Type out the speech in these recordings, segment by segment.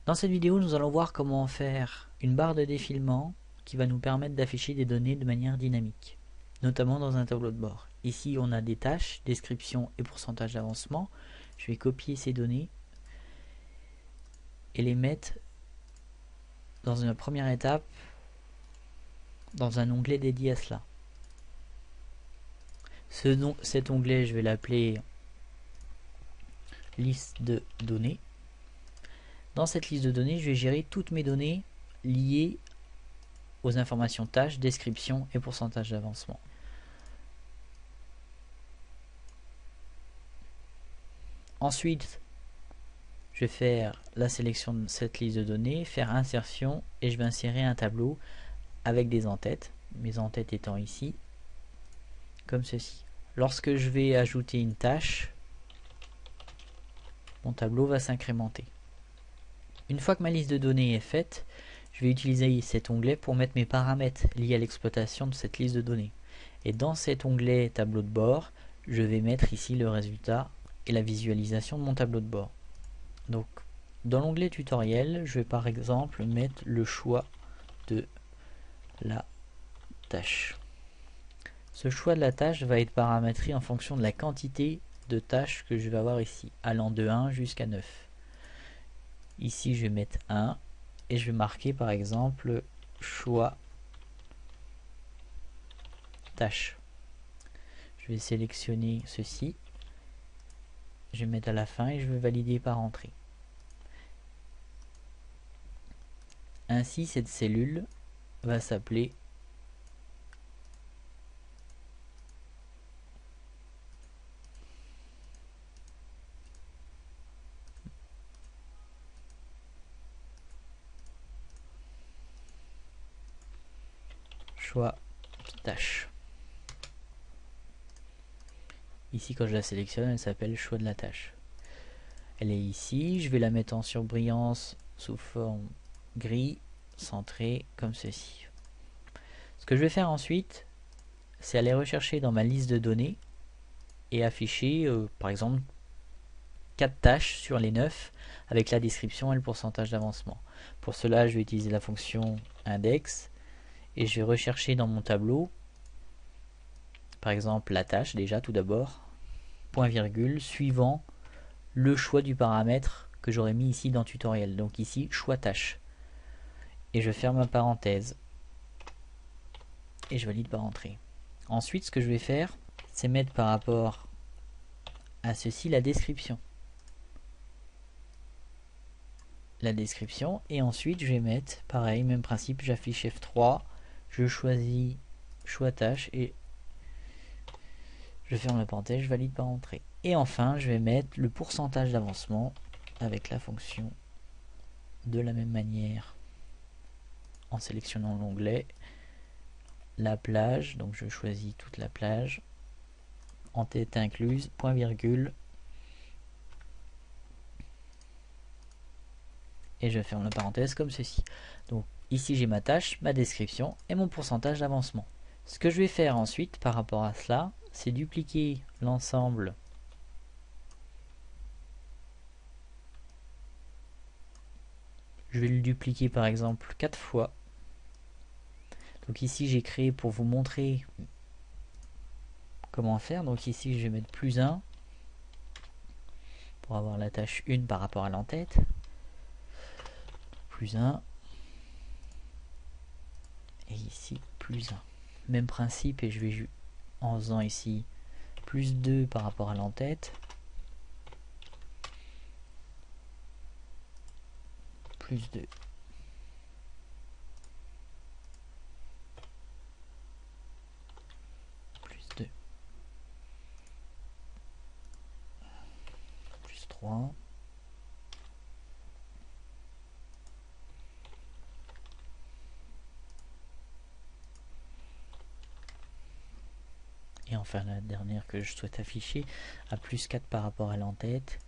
Dans cette vidéo, nous allons voir comment faire une barre de défilement qui va nous permettre d'afficher des données de manière dynamique, notamment dans un tableau de bord. Ici, on a des tâches, description et pourcentage d'avancement. Je vais copier ces données et les mettre dans une première étape dans un onglet dédié à cela. Cet onglet, je vais l'appeler liste de données. Dans cette liste de données, je vais gérer toutes mes données liées aux informations tâches, description et pourcentage d'avancement. Ensuite, je vais faire la sélection de cette liste de données, faire insertion et je vais insérer un tableau avec des en-têtes, mes en-têtes étant ici, comme ceci. Lorsque je vais ajouter une tâche, mon tableau va s'incrémenter. Une fois que ma liste de données est faite, je vais utiliser cet onglet pour mettre mes paramètres liés à l'exploitation de cette liste de données. Et dans cet onglet tableau de bord, je vais mettre ici le résultat et la visualisation de mon tableau de bord. Donc, dans l'onglet tutoriel, je vais par exemple mettre le choix de la tâche. Ce choix de la tâche va être paramétré en fonction de la quantité de tâches que je vais avoir ici, allant de 1 jusqu'à 9. Ici, je vais mettre 1 et je vais marquer par exemple choix tâche. Je vais sélectionner ceci, je vais mettre à la fin et je vais valider par entrée. Ainsi, cette cellule va s'appeler choix tâche. Ici, quand je la sélectionne, elle s'appelle choix de la tâche. Elle est ici, je vais la mettre en surbrillance sous forme gris, centré comme ceci. Ce que je vais faire ensuite, c'est aller rechercher dans ma liste de données et afficher par exemple 4 tâches sur les 9 avec la description et le pourcentage d'avancement. Pour cela, je vais utiliser la fonction index et je vais rechercher dans mon tableau par exemple la tâche déjà tout d'abord, point virgule, suivant le choix du paramètre que j'aurais mis ici dans tutoriel. Donc ici, choix tâche. Et je ferme ma parenthèse. Et je valide par entrée. Ensuite, ce que je vais faire, c'est mettre par rapport à ceci la description. La description. Et ensuite, je vais mettre, pareil, même principe, j'affiche F3. Je choisis choix tâche et je ferme la parenthèse, je valide par entrée. Et enfin, je vais mettre le pourcentage d'avancement avec la fonction de la même manière en sélectionnant l'onglet la plage, donc je choisis toute la plage, en tête incluse, point virgule, et je ferme la parenthèse comme ceci. Donc ici j'ai ma tâche, ma description et mon pourcentage d'avancement. Ce que je vais faire ensuite par rapport à cela, c'est dupliquer l'ensemble je vais le dupliquer par exemple 4 fois. Donc ici j'ai créé pour vous montrer comment faire. Donc ici je vais mettre plus 1 pour avoir la tâche 1 par rapport à l'entête. Plus 1. Et ici plus 1. Même principe et je vais en faisant ici plus 2 par rapport à l'entête. Plus 2. Plus 2. Plus 3. Et enfin la dernière que je souhaite afficher à plus 4 par rapport à l'entête.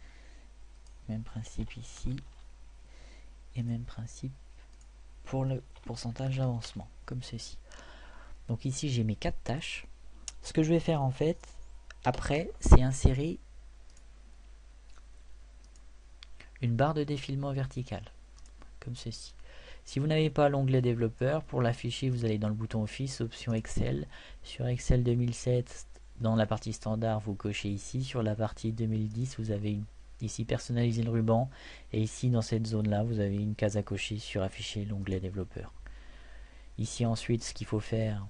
Même principe ici. Et même principe pour le pourcentage d'avancement, comme ceci. Donc ici j'ai mes 4 tâches. Ce que je vais faire en fait, après, c'est insérer une barre de défilement verticale. comme ceci. Si vous n'avez pas l'onglet développeur, pour l'afficher, vous allez dans le bouton Office, option Excel. Sur Excel 2007, dans la partie standard, vous cochez ici. Sur la partie 2010, vous avez ici personnaliser le ruban. Et ici, dans cette zone-là, vous avez une case à cocher sur afficher l'onglet développeur. Ici, ensuite, ce qu'il faut faire,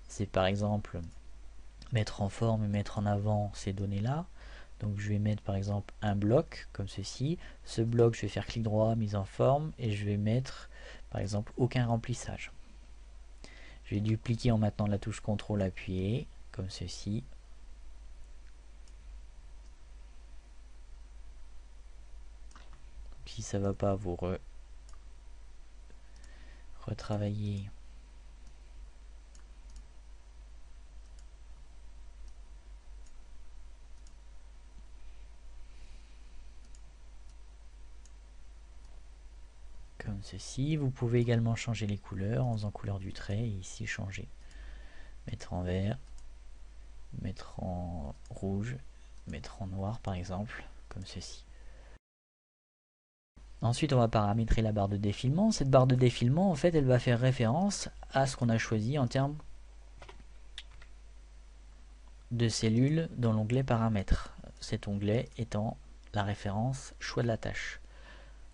c'est par exemple mettre en forme et mettre en avant ces données-là. Donc je vais mettre par exemple un bloc comme ceci. Ce bloc, je vais faire clic droit, mise en forme, et je vais mettre par exemple aucun remplissage. Je vais dupliquer en maintenant la touche CTRL appuyée, comme ceci. Si ça va pas, vous retravaillez. Comme ceci. Vous pouvez également changer les couleurs en faisant couleur du trait et ici changer. Mettre en vert, mettre en rouge, mettre en noir par exemple, comme ceci. Ensuite, on va paramétrer la barre de défilement. Cette barre de défilement, en fait, elle va faire référence à ce qu'on a choisi en termes de cellules dans l'onglet paramètres. Cet onglet étant la référence choix de la tâche,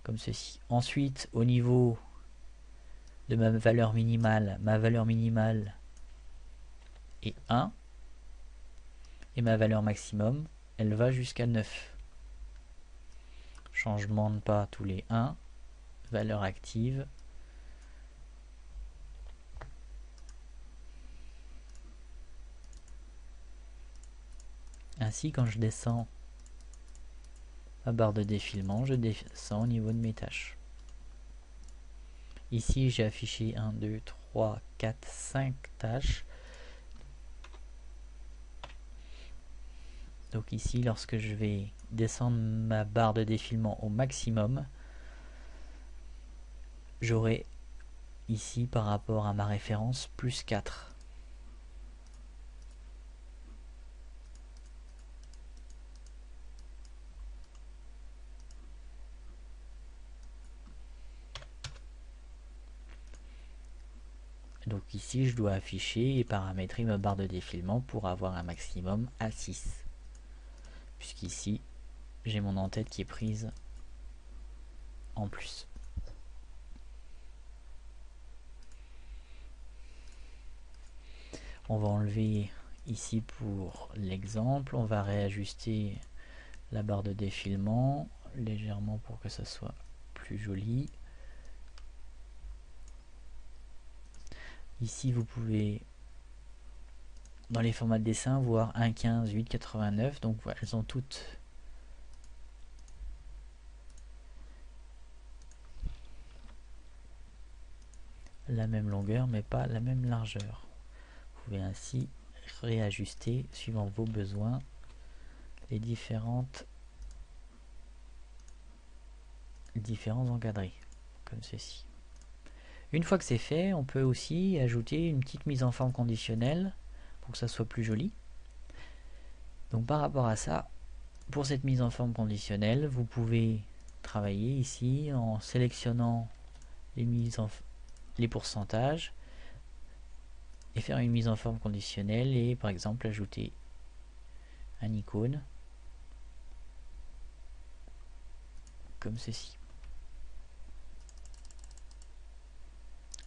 comme ceci. Ensuite, au niveau de ma valeur minimale est 1 et ma valeur maximum, elle va jusqu'à 9. Changement de pas tous les 1, valeur active. Ainsi, quand je descends ma barre de défilement, je descends au niveau de mes tâches. Ici, j'ai affiché 1, 2, 3, 4, 5 tâches. Donc ici, lorsque je vais descendre ma barre de défilement au maximum, j'aurai ici par rapport à ma référence plus 4. Donc ici, je dois afficher et paramétrer ma barre de défilement pour avoir un maximum à 6. Puisqu'ici, j'ai mon en-tête qui est prise en plus. On va enlever ici pour l'exemple, on va réajuster la barre de défilement légèrement pour que ça soit plus joli. Ici vous pouvez dans les formats de dessin voir 1.15, 8.89, donc voilà, elles ont toutes la même longueur mais pas la même largeur. Vous pouvez ainsi réajuster suivant vos besoins les différents encadrés comme ceci. Une fois que c'est fait, on peut aussi ajouter une petite mise en forme conditionnelle pour que ça soit plus joli. Donc par rapport à ça, pour cette mise en forme conditionnelle, vous pouvez travailler ici en sélectionnant les pourcentages et faire une mise en forme conditionnelle et par exemple ajouter un icône comme ceci.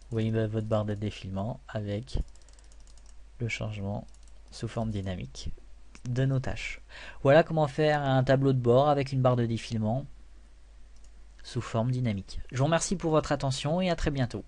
Vous voyez votre barre de défilement avec le changement sous forme dynamique de nos tâches. Voilà comment faire un tableau de bord avec une barre de défilement sous forme dynamique. Je vous remercie pour votre attention et à très bientôt.